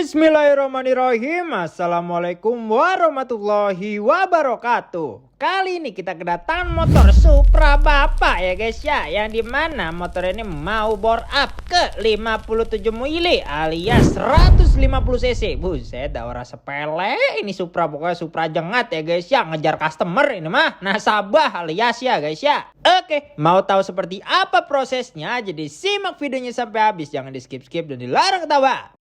Bismillahirrahmanirrahim. Assalamualaikum warahmatullahi wabarakatuh. Kali ini kita kedatangan motor Supra Bapak ya guys ya, yang dimana motor ini mau bore up ke 57 mili alias 150 cc. Buset, dah orang sepele ini Supra, pokoknya Supra jengat ya guys ya, ngejar customer ini mah nasabah alias ya guys ya. Oke, mau tahu seperti apa prosesnya? Jadi simak videonya sampai habis, jangan di skip-skip dan dilarang ketawa.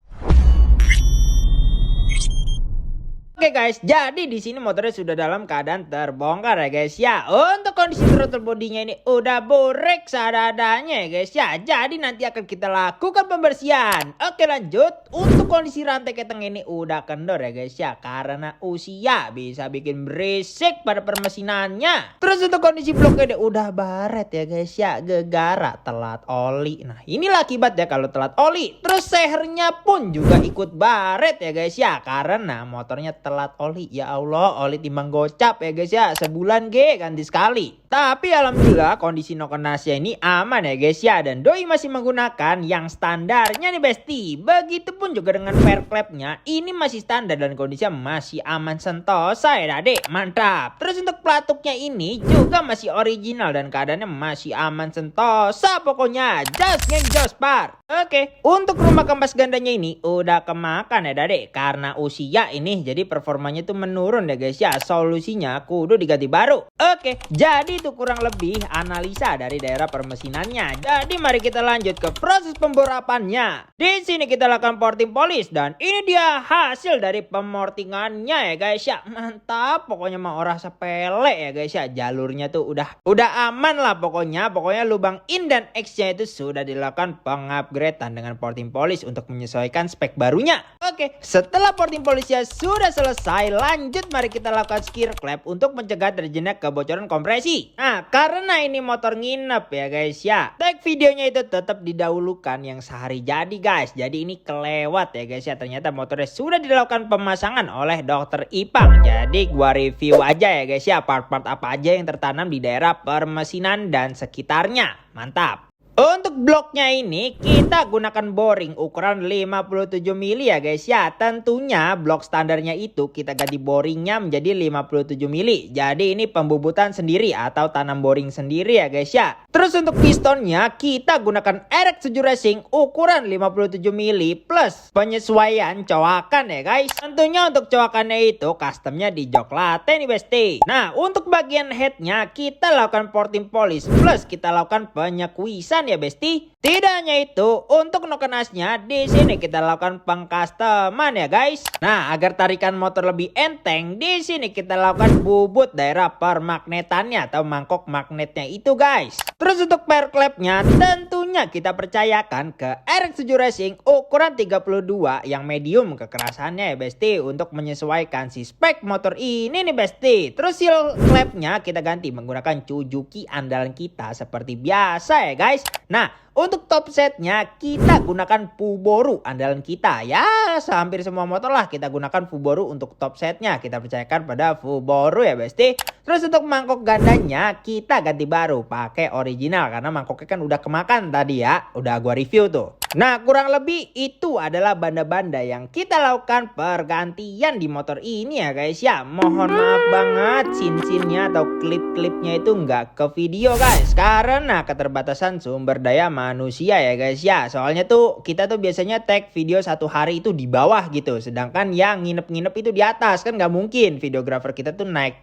Oke guys, jadi di sini motornya sudah dalam keadaan terbongkar ya guys ya. Untuk kondisi throttle bodinya ini udah borek seadanya ya guys ya. Jadi nanti akan kita lakukan pembersihan. Oke lanjut, untuk kondisi rantai keteng ini udah kendor ya guys ya, karena usia bisa bikin berisik pada permesinannya. Terus untuk kondisi bloknya udah baret ya guys ya, gegara telat oli. Nah inilah akibat ya kalau telat oli. Terus sehernya pun juga ikut baret ya guys ya, karena motornya telat oli. Ya Allah, oli timbang gocap ya guys ya, sebulan ganti sekali. Tapi alhamdulillah kondisi Nokonasya ini aman ya guys ya, dan doi masih menggunakan yang standarnya nih besti. Begitupun juga dengan fair clapnya, ini masih standar dan kondisinya masih aman sentosa ya adek, mantap. Terus untuk pelatuknya ini juga masih original dan keadaannya masih aman sentosa, pokoknya jos geng jos par. Oke, untuk rumah kampas gandanya ini udah kemakan ya adek, karena usia ini jadi performanya tuh menurun ya guys ya. Solusinya kudu diganti baru. Oke, jadi itu kurang lebih analisa dari daerah permesinannya. Jadi mari kita lanjut ke proses pemborapannya. Di sini kita lakukan porting polish dan ini dia hasil dari pemortingannya ya guys ya. Mantap, pokoknya mah orang sepele ya guys ya. Jalurnya tuh udah aman lah pokoknya. Pokoknya lubang in dan X-nya itu sudah dilakukan pengupgradean dengan porting polish untuk menyesuaikan spek barunya. Oke, setelah porting polishnya sudah selesai, lanjut mari kita lakukan skir clap untuk mencegah terjadinya kebocoran kompresi. Nah, karena ini motor nginep ya guys ya, tag videonya itu tetap didahulukan yang sehari jadi guys. Jadi ini kelewat ya guys ya, ternyata motornya sudah dilakukan pemasangan oleh dokter Ipang. Jadi gua review aja ya guys ya, part-part apa aja yang tertanam di daerah permesinan dan sekitarnya. Mantap. Untuk bloknya ini kita gunakan boring ukuran 57 mili ya guys ya. Tentunya blok standarnya itu kita ganti boringnya menjadi 57 mili. Jadi ini pembubutan sendiri atau tanam boring sendiri ya guys ya. Terus untuk pistonnya kita gunakan RX7 Racing ukuran 57 mili plus penyesuaian coakan ya guys. Tentunya untuk coakannya itu customnya di jok latte nih besti. Nah untuk bagian headnya kita lakukan porting polish plus kita lakukan penyekuisan ya besti. Tidak hanya itu, untuk nokenasnya di sini kita lakukan pengcustoman ya guys. Nah, agar tarikan motor lebih enteng, di sini kita lakukan bubut daerah permagnetannya atau mangkok magnetnya itu guys. Terus untuk pair clapnya tentunya kita percayakan ke RX7 Racing ukuran 32 yang medium kekerasannya ya besti, untuk menyesuaikan si spek motor ini nih besti. Terus seal clapnya kita ganti menggunakan Suzuki andalan kita seperti biasa ya guys. Nah, untuk top setnya kita gunakan Fuboru andalan kita ya. Hampir semua motor lah kita gunakan Fuboru untuk top setnya. Kita percayakan pada Fuboru ya besti. Terus untuk mangkok gandanya kita ganti baru pakai original, karena mangkoknya kan udah kemakan tadi ya, udah gua review tuh. Nah kurang lebih itu adalah banda-banda yang kita lakukan pergantian di motor ini ya guys ya. Mohon maaf banget sin-sinnya atau klip-klipnya itu nggak ke video guys, karena keterbatasan sumber daya manusia ya guys ya. Soalnya tuh kita tuh biasanya tag video satu hari itu di bawah gitu, sedangkan yang nginep-nginep itu di atas. Kan nggak mungkin videografer kita tuh naik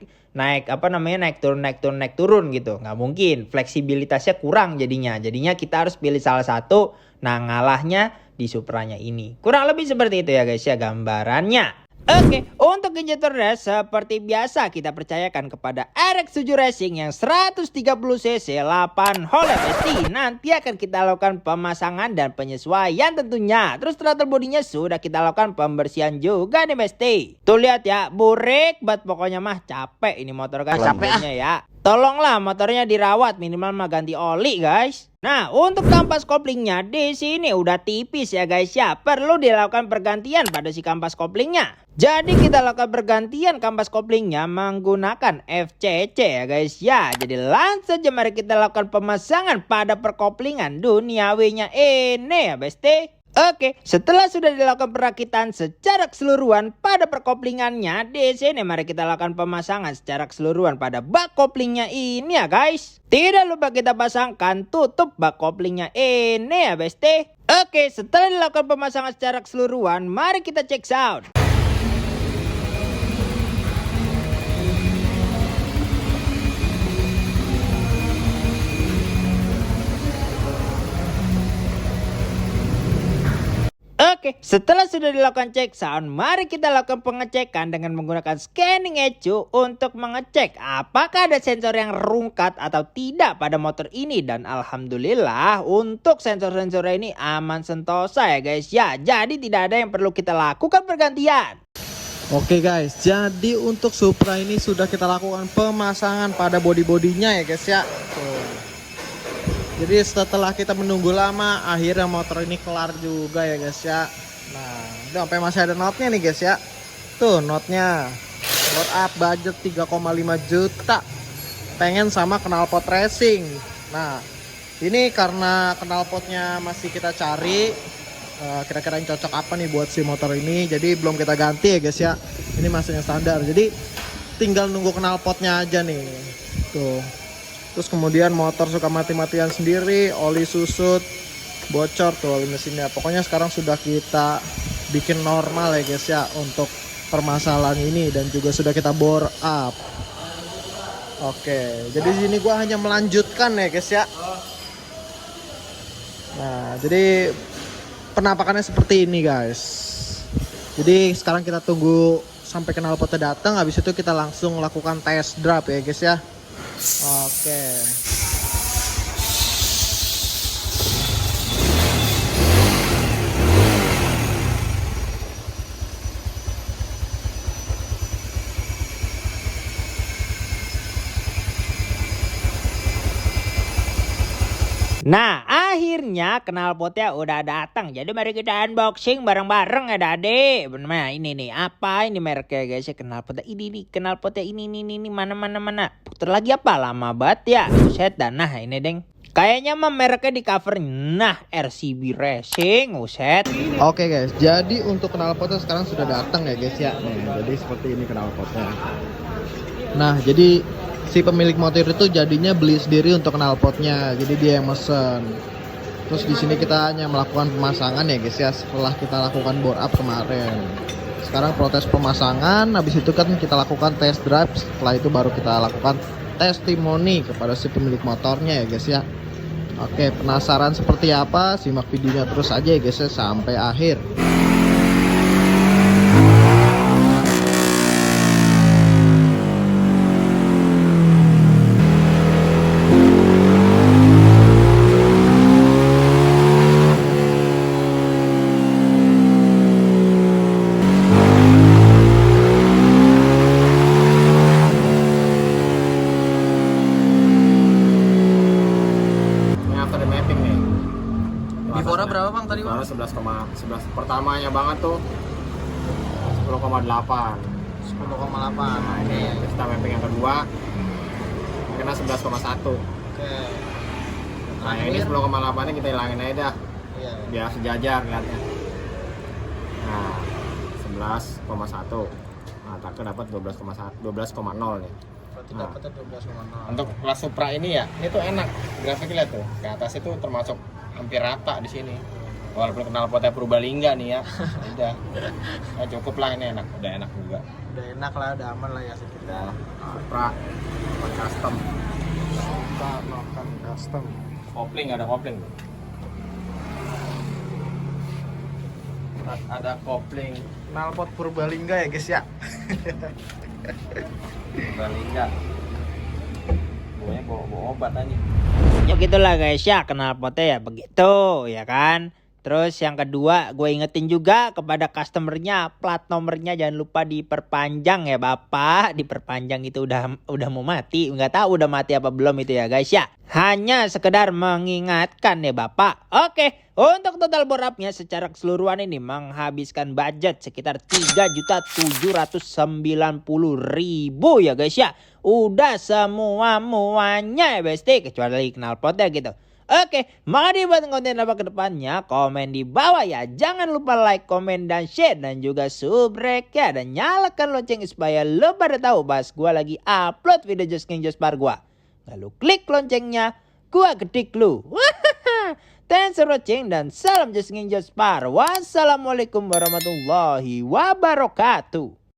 turun gitu, nggak mungkin. Fleksibilitasnya kurang jadinya kita harus pilih salah satu. Nah ngalahnya di Supranya ini. Kurang lebih seperti itu ya guys ya gambarannya. Oke, untuk injektornya seperti biasa kita percayakan kepada RX7 Racing yang 130 cc 8 hole ya besti. Nanti akan kita lakukan pemasangan dan penyesuaian tentunya. Terus throttle bodinya sudah kita lakukan pembersihan juga nih besti. Tuh lihat ya, burek banget pokoknya mah, capek ini motor guys. Capeknya ya. Tolonglah motornya dirawat, minimal mah ganti oli guys. Nah, untuk kampas koplingnya di sini udah tipis ya guys ya. Perlu dilakukan pergantian pada si kampas koplingnya. Jadi kita lakukan pergantian kampas koplingnya menggunakan FCC ya guys ya. Jadi langsung saja mari kita lakukan pemasangan pada perkoplingan duniawinya ini ya besti. Oke, setelah sudah dilakukan perakitan secara keseluruhan pada perkoplingannya, di sini mari kita lakukan pemasangan secara keseluruhan pada bak koplingnya ini ya guys. Tidak lupa kita pasangkan tutup bak koplingnya ini ya besti. Oke, setelah dilakukan pemasangan secara keseluruhan, mari kita cek sound. Oke, setelah sudah dilakukan cek sound, mari kita lakukan pengecekan dengan menggunakan scanning ECU untuk mengecek apakah ada sensor yang rungkat atau tidak pada motor ini. Dan alhamdulillah untuk sensor-sensor ini aman sentosa ya guys ya. Jadi tidak ada yang perlu kita lakukan pergantian. Oke guys, jadi untuk Supra ini sudah kita lakukan pemasangan pada bodi-bodinya ya guys ya. Tuh. Jadi setelah kita menunggu lama, akhirnya motor ini kelar juga ya guys ya. Nah, itu sampai masih ada notnya nih guys ya. Tuh notnya, bore up budget 3,5 juta. Pengen sama knalpot racing. Nah, ini karena knalpotnya masih kita cari, kira-kira yang cocok apa nih buat si motor ini. Jadi belum kita ganti ya guys ya. Ini masih yang standar. Jadi tinggal nunggu knalpotnya aja nih. Tuh. Terus kemudian motor suka mati-matian sendiri, oli susut, bocor tuh oli mesinnya. Pokoknya sekarang sudah kita bikin normal ya guys ya untuk permasalahan ini, dan juga sudah kita bore up. Oke, jadi sini gua hanya melanjutkan ya guys ya. Nah, jadi penampakannya seperti ini guys. Jadi sekarang kita tunggu sampai knalpotnya datang, habis itu kita langsung lakukan test drive ya guys ya. Oke. Nah, akhirnya knalpotnya udah datang. Jadi mari kita unboxing bareng-bareng ya Dade. Nah, ini nih, apa ini mereknya guys ya, knalpotnya ini nih, knalpotnya ini mana. Putar lagi apa, lama banget ya. Buset dah. Nah, ini deng. Kayaknya mah mereknya di cover. Nah, RCB Racing, buset. Oke guys, jadi untuk knalpotnya sekarang sudah datang ya guys ya. Nih, jadi seperti ini knalpotnya. Nah, jadi si pemilik motor itu jadinya beli sendiri untuk knalpotnya. Jadi dia yang mesen. Terus di sini kita hanya melakukan pemasangan ya guys ya, setelah kita lakukan bore up kemarin. Sekarang proses pemasangan, habis itu kan kita lakukan test drive. Setelah itu baru kita lakukan testimoni kepada si pemilik motornya ya guys ya. Oke, penasaran seperti apa? Simak videonya terus aja ya guys ya sampai akhir. Before berapa bang tadi bang? 11 pertamanya banget tuh 10,8. 10,8. Nah ini kita mapping yang kedua kena 11,1. Oke. Nah yang ini 10,8 nya kita hilangin aja dah. Iya. Biar sejajar lihatnya. Nah 11,1. Nah tak dapat 12,0 nih. Berarti Nah, dapatnya 12,0. untuk kelas Supra ini ya, ini tuh enak. Grafiknya lihat tuh, ke atas itu termasuk hampir rata di sini. Walaupun knalpotnya Purbalingga nih ya. Udah. Nah, cukup lah, ini enak, udah enak juga. Udah enak lah, udah aman lah ya sekitar. Supra custom. Kita makan custom. Kopling, ada kopling. Ada kopling Knalpot Purbalingga ya guys ya. Purbalingga. Baunya bau obat aja. Ya gitulah guys ya, knalpotnya ya begitu ya kan. Terus yang kedua, gue ingetin juga kepada customernya, plat nomornya jangan lupa diperpanjang ya Bapak. Diperpanjang itu udah mau mati, nggak tahu udah mati apa belum itu ya guys ya. Hanya sekedar mengingatkan ya Bapak. Oke, untuk total bore up-nya secara keseluruhan ini menghabiskan budget sekitar 3.790.000 ya guys ya. Udah muanya ya besti, kecuali knalpotnya gitu. Oke, makasih buat konten apa kedepannya, komen di bawah ya. Jangan lupa like, komen, dan share, dan juga subrek ya. Dan nyalakan lonceng supaya lo pada tahu pas gue lagi upload video Just King Jospar gue. Lalu klik loncengnya, gue ketik lu. Thanks for watching dan salam Just King Jospar. Wassalamualaikum warahmatullahi wabarakatuh.